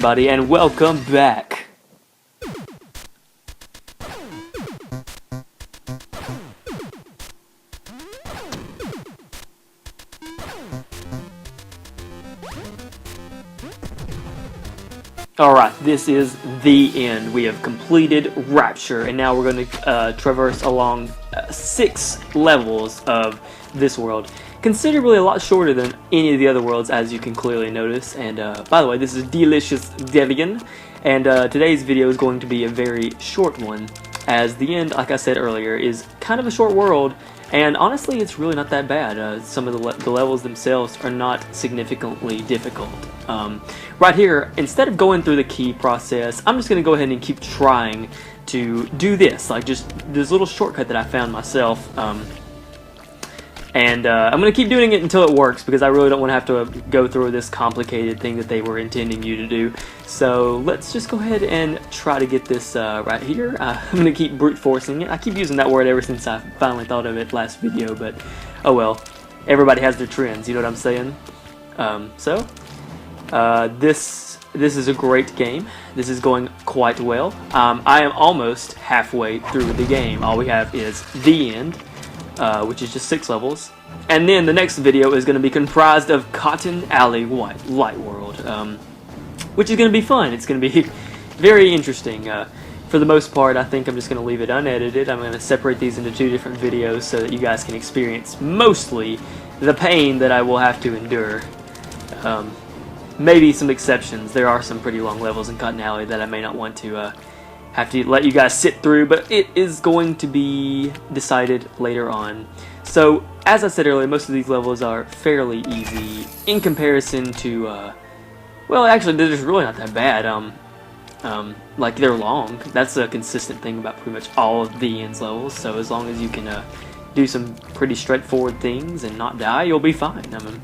everybody, and welcome back. Alright, this is the end. We have completed Rapture, and now we're going to traverse along 6 levels of this world. Considerably a lot shorter than any of the other worlds, as you can clearly notice. And by the way, this is Delicious Devian, and today's video is going to be a very short one, as the end, like I said earlier, is kind of a short world, and honestly, it's really not that bad. Some of the levels themselves are not significantly difficult. Right here, instead of going through the key process, I'm just going to go ahead and keep trying to do this, like just this little shortcut that I found myself. And I'm going to keep doing it until it works, because I really don't want to have to go through this complicated thing that they were intending you to do. So let's just go ahead and try to get this right here. I'm going to keep brute forcing it. I keep using that word ever since I finally thought of it last video, but oh well. Everybody has their trends, you know what I'm saying? This is a great game. This is going quite well. I am almost halfway through the game. All we have is the end. Which is just 6 levels, and then the next video is going to be comprised of Cotton Alley Light World, which is going to be fun. It's going to be very interesting. For the most part, I think I'm just going to leave it unedited. I'm going to separate these into 2 different videos so that you guys can experience mostly the pain that I will have to endure. Maybe some exceptions. There are some pretty long levels in Cotton Alley that I may not want to have to let you guys sit through, but it is going to be decided later on. So, as I said earlier, most of these levels are fairly easy in comparison to, well, actually, they're just really not that bad. Like, they're long. That's a consistent thing about pretty much all of the ends levels, so as long as you can do some pretty straightforward things and not die, you'll be fine. I'm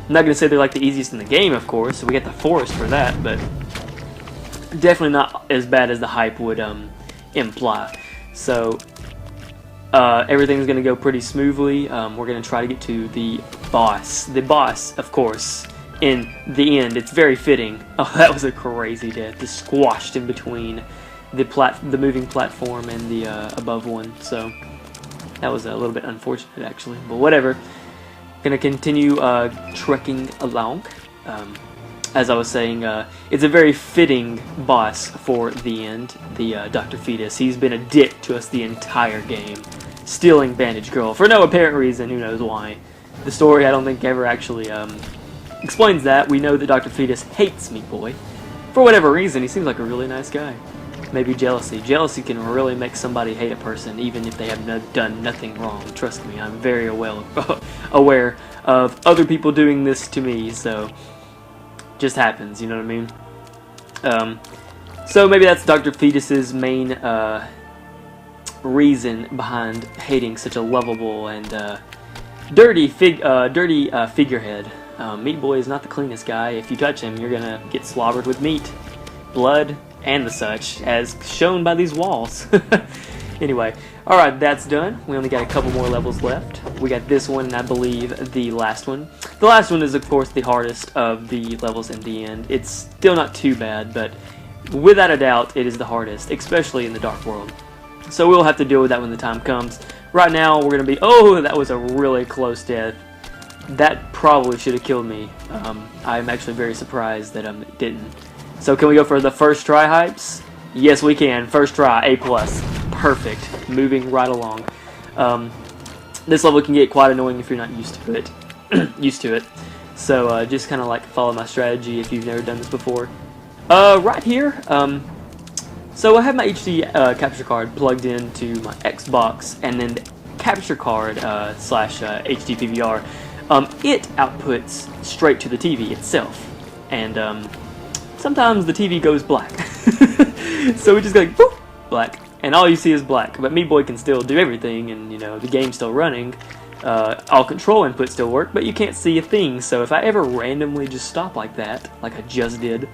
not going to say they're like the easiest in the game, of course, so we get the forest for that, but definitely not as bad as the hype would imply. So everything's going to go pretty smoothly. We're going to try to get to the boss. The boss, of course, in the end. It's very fitting. Oh, that was a crazy death. Just squashed in between the moving platform and the above one. So that was a little bit unfortunate, actually. But whatever. Going to continue trekking along. As I was saying, it's a very fitting boss for the end, the Dr. Fetus. He's been a dick to us the entire game, stealing Bandage Girl for no apparent reason, who knows why. The story, I don't think, ever actually explains that. We know that Dr. Fetus hates Meat Boy. For whatever reason, he seems like a really nice guy. Maybe jealousy. Jealousy can really make somebody hate a person, even if they have done nothing wrong. Trust me, I'm very aware of other people doing this to me, so just happens, you know what I mean? So maybe that's Dr. Fetus's main reason behind hating such a lovable and dirty figurehead. Meat Boy is not the cleanest guy. If you touch him, you're gonna get slobbered with meat, blood, and the such, as shown by these walls. Anyway, alright, that's done. We only got a couple more levels left. We got this one, and I believe the last one. The last one is, of course, the hardest of the levels in the end. It's still not too bad, but without a doubt, it is the hardest, especially in the Dark World. So we'll have to deal with that when the time comes. Right now, we're going to be... Oh, that was a really close death. That probably should have killed me. I'm actually very surprised that it didn't. So can we go for the first try hypes? Yes, we can. First try, A+. Perfect. Moving right along. This level can get quite annoying if you're not used to it. So just kind of like follow my strategy if you've never done this before. Right here, so I have my HD capture card plugged into my Xbox, and then the capture card slash HD PVR, it outputs straight to the TV itself, and sometimes the TV goes black. So we just go like, boop, black. And all you see is black, but Meat Boy can still do everything, and you know, the game's still running. All control inputs still work, but you can't see a thing. So if I ever randomly just stop like that, like I just did,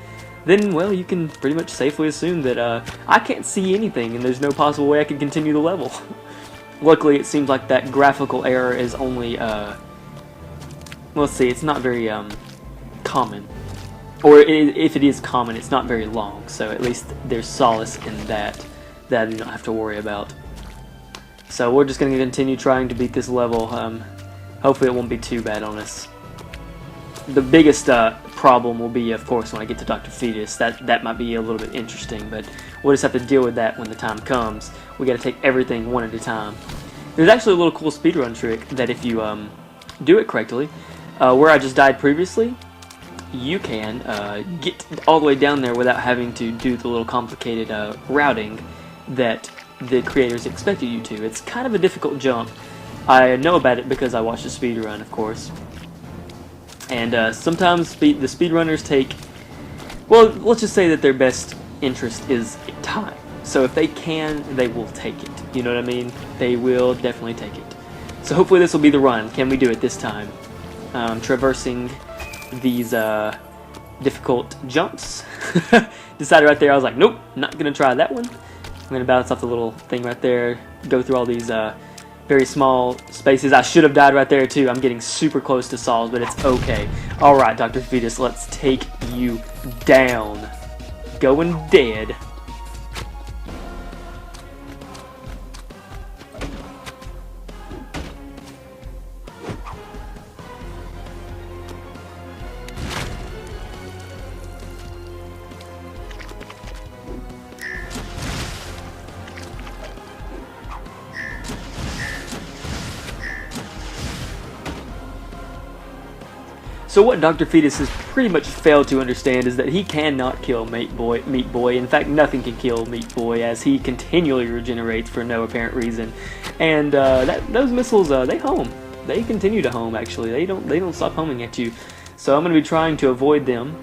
then, well, you can pretty much safely assume that I can't see anything, and there's no possible way I can continue the level. Luckily, it seems like that graphical error is only, well, let's see, it's not very common. or if it is common, it's not very long, so at least there's solace in that I do not have to worry about. So we're just going to continue trying to beat this level. Hopefully it won't be too bad on us. The biggest problem will be, of course, when I get to Dr. Fetus. That might be a little bit interesting, but we'll just have to deal with that when the time comes. We got to take everything one at a time. There's actually a little cool speedrun trick that if you do it correctly, where I just died previously, you can get all the way down there without having to do the little complicated routing that the creators expected you to. It's kind of a difficult jump. I know about it because I watched a speedrun, of course. And sometimes the speedrunners take, well, let's just say that their best interest is time. So if they can, they will take it. You know what I mean? They will definitely take it. So hopefully this will be the run. Can we do it this time? Traversing these difficult jumps. Decided right there, I was like, nope, not going to try that one. I'm going to bounce off the little thing right there, go through all these very small spaces. I should have died right there too. I'm getting super close to Saul's, but it's okay. Alright, Dr. Fetus, let's take you down. Going dead. So what Dr. Fetus has pretty much failed to understand is that he cannot kill Meat Boy. In fact, nothing can kill Meat Boy, as he continually regenerates for no apparent reason. And those missiles, they home. They continue to home. Actually, they don't stop homing at you. So I'm going to be trying to avoid them.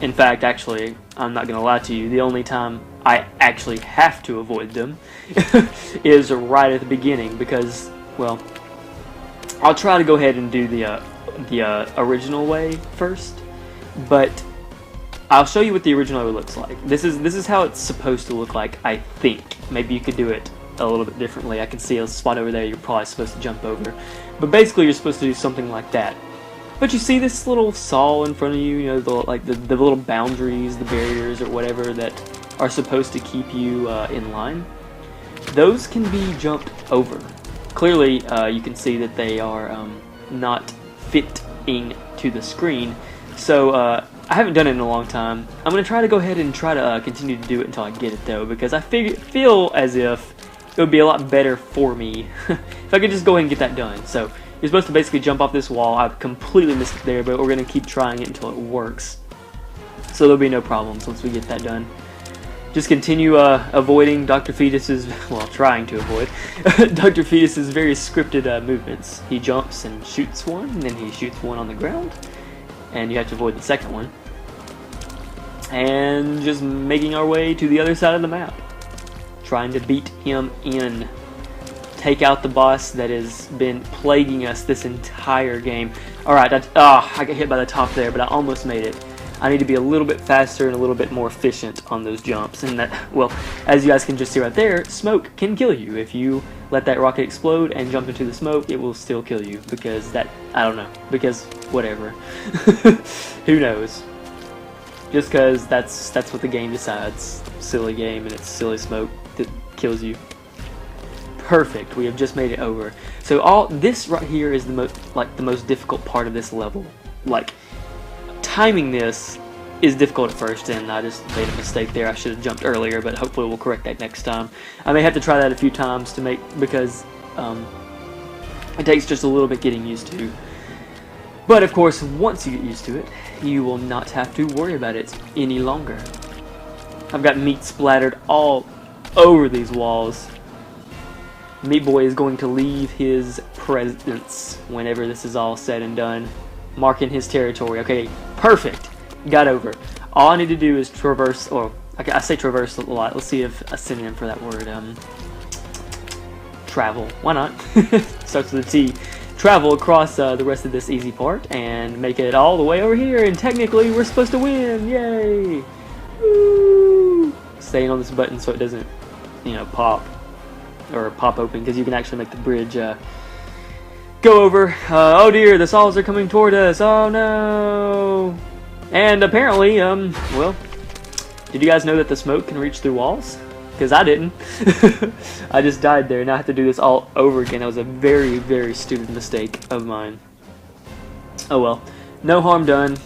In fact, actually, I'm not going to lie to you. The only time I actually have to avoid them is right at the beginning, because, well, I'll try to go ahead and do the original way first, but I'll show you what the original way looks like. This is how it's supposed to look like, I think. Maybe you could do it a little bit differently. I can see a spot over there you're probably supposed to jump over, but basically you're supposed to do something like that. But you see this little saw in front of you, you know, the little boundaries, the barriers or whatever that are supposed to keep you in line. Those can be jumped over. Clearly you can see that they are not fitting to the screen, so I haven't done it in a long time. I'm going to try to go ahead and try to continue to do it until I get it, though, because I feel as if it would be a lot better for me if I could just go ahead and get that done. So you're supposed to basically jump off this wall. I've completely missed it there, but we're going to keep trying it until it works, so there'll be no problems once we get that done. Just continue avoiding Dr. Fetus's, well, trying to avoid Dr. Fetus's very scripted movements. He jumps and shoots one, and then he shoots one on the ground, and you have to avoid the second one. And just making our way to the other side of the map, trying to beat him in. Take out the boss that has been plaguing us this entire game. Alright, I got hit by the top there, but I almost made it. I need to be a little bit faster and a little bit more efficient on those jumps, and that, well, as you guys can just see right there, smoke can kill you. If you let that rocket explode and jump into the smoke, it will still kill you, because that, I don't know, because whatever. Who knows? Just because that's what the game decides. Silly game, and it's silly smoke that kills you. Perfect, we have just made it over. So all this right here is the most difficult part of this level. Like, timing this is difficult at first, and I just made a mistake there. I should have jumped earlier, but hopefully we'll correct that next time. I may have to try that a few times to because it takes just a little bit getting used to. But of course, once you get used to it, you will not have to worry about it any longer. I've got meat splattered all over these walls. Meat Boy is going to leave his presence whenever this is all said and done, marking his territory. Okay, perfect. Got over. All I need to do is traverse, or I say traverse a lot. Let's see if a synonym for that word. Travel. Why not? Starts with a T. Travel across the rest of this easy part and make it all the way over here. And technically, we're supposed to win. Yay! Woo! Staying on this button so it doesn't, pop or pop open, because you can actually make the bridge go over. Oh dear, the saws are coming toward us. Oh no! And apparently, well, did you guys know that the smoke can reach through walls? Because I didn't. I just died there, and I have to do this all over again. That was a very, very stupid mistake of mine. Oh well. No harm done.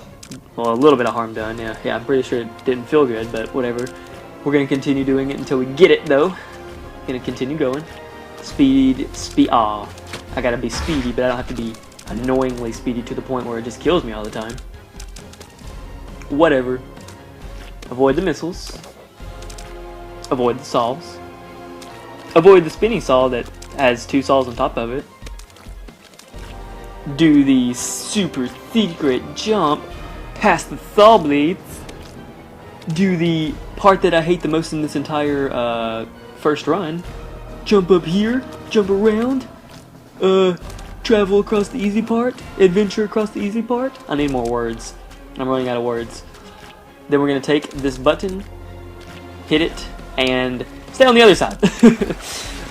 Well, a little bit of harm done, yeah. I'm pretty sure it didn't feel good, but whatever. We're going to continue doing it until we get it, though. Going to continue going. Speed. I gotta be speedy, but I don't have to be annoyingly speedy to the point where it just kills me all the time. Whatever. Avoid the missiles. Avoid the saws. Avoid the spinning saw that has 2 saws on top of it. Do the super secret jump past the saw blades. Do the part that I hate the most in this entire first run. Jump up here, jump around, travel across the easy part, adventure across the easy part. I need more words. I'm running out of words. Then we're going to take this button, hit it, and stay on the other side.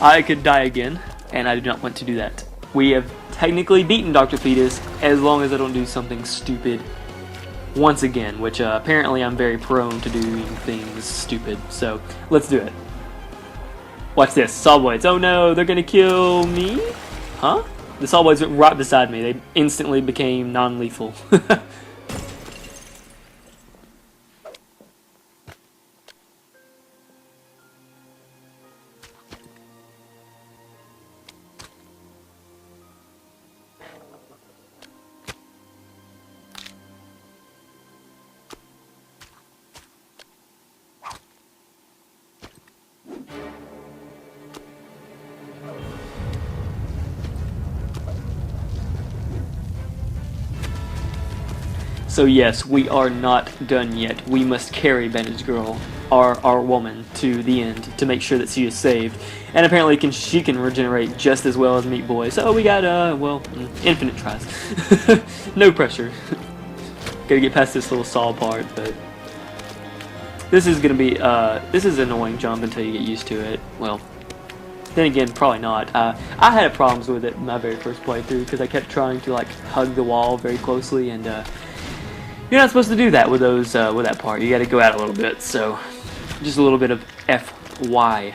I could die again, and I do not want to do that. We have technically beaten Dr. Fetus as long as I don't do something stupid once again, which apparently I'm very prone to doing things stupid. So let's do it. Watch this. Saw blades. Oh no, they're going to kill me? Huh? The saw blades went right beside me. They instantly became non-lethal. So yes, we are not done yet. We must carry Bandage Girl, our woman, to the end to make sure that she is saved. And apparently she can regenerate just as well as Meat Boy. So we got, well, infinite tries. No pressure. Gotta get past this little saw part, but this is gonna be, this is an annoying jump until you get used to it. Well, then again, probably not. I had problems with it in my very first playthrough because I kept trying to, like, hug the wall very closely, and, you're not supposed to do that with those, with that part. You gotta go out a little bit, so just a little bit of FYI.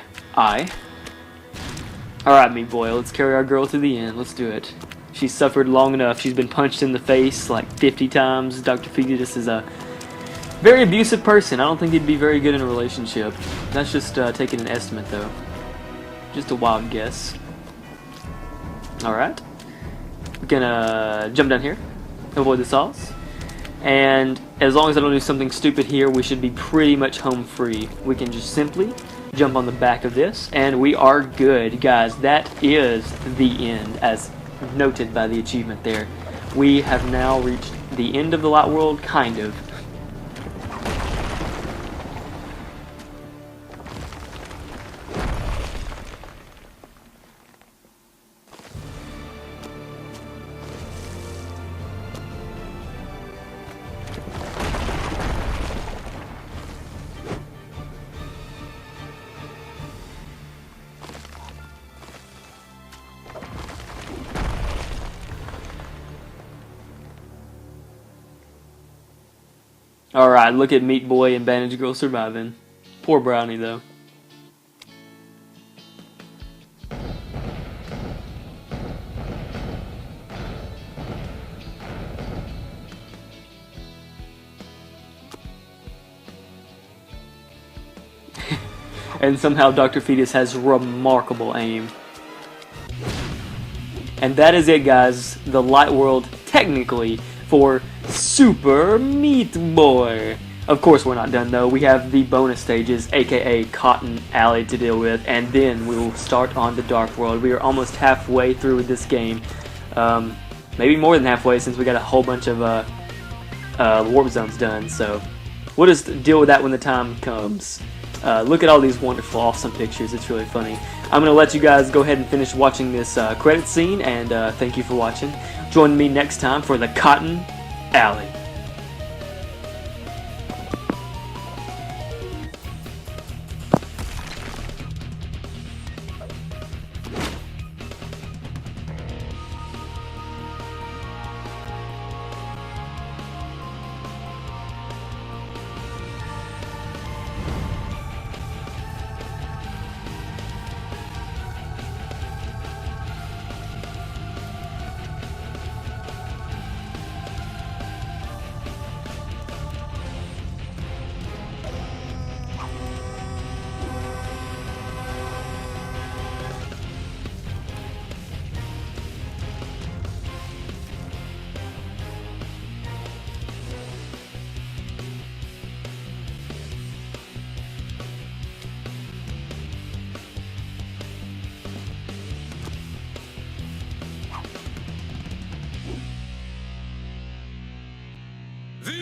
Alright, Meat Boy, let's carry our girl to the end. Let's do it. She's suffered long enough. She's been punched in the face like 50 times. Dr. Fetus is a very abusive person. I don't think he'd be very good in a relationship. That's just taking an estimate, though. Just a wild guess. Alright. We're gonna jump down here. Avoid the saws. And as long as I don't do something stupid here, we should be pretty much home free. We can just simply jump on the back of this, and we are good. Guys, that is the end, as noted by the achievement there. We have now reached the end of the light world, kind of. Alright, look at Meat Boy and Bandage Girl surviving. Poor Brownie, though. And somehow Dr. Fetus has remarkable aim. And that is it, guys. The light world, technically, for Super Meat Boy. Of course we're not done though. We have the bonus stages, aka Cotton Alley, to deal with, and then we will start on the Dark World. We are almost halfway through with this game. Maybe more than halfway, since we got a whole bunch of warp zones done, so we'll just deal with that when the time comes. Look at all these wonderful, awesome pictures. It's really funny. I'm going to let you guys go ahead and finish watching this credit scene, and thank you for watching. Join me next time for the Cotton Alley.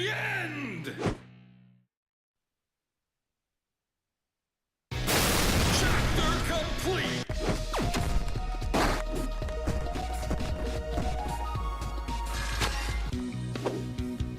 the end!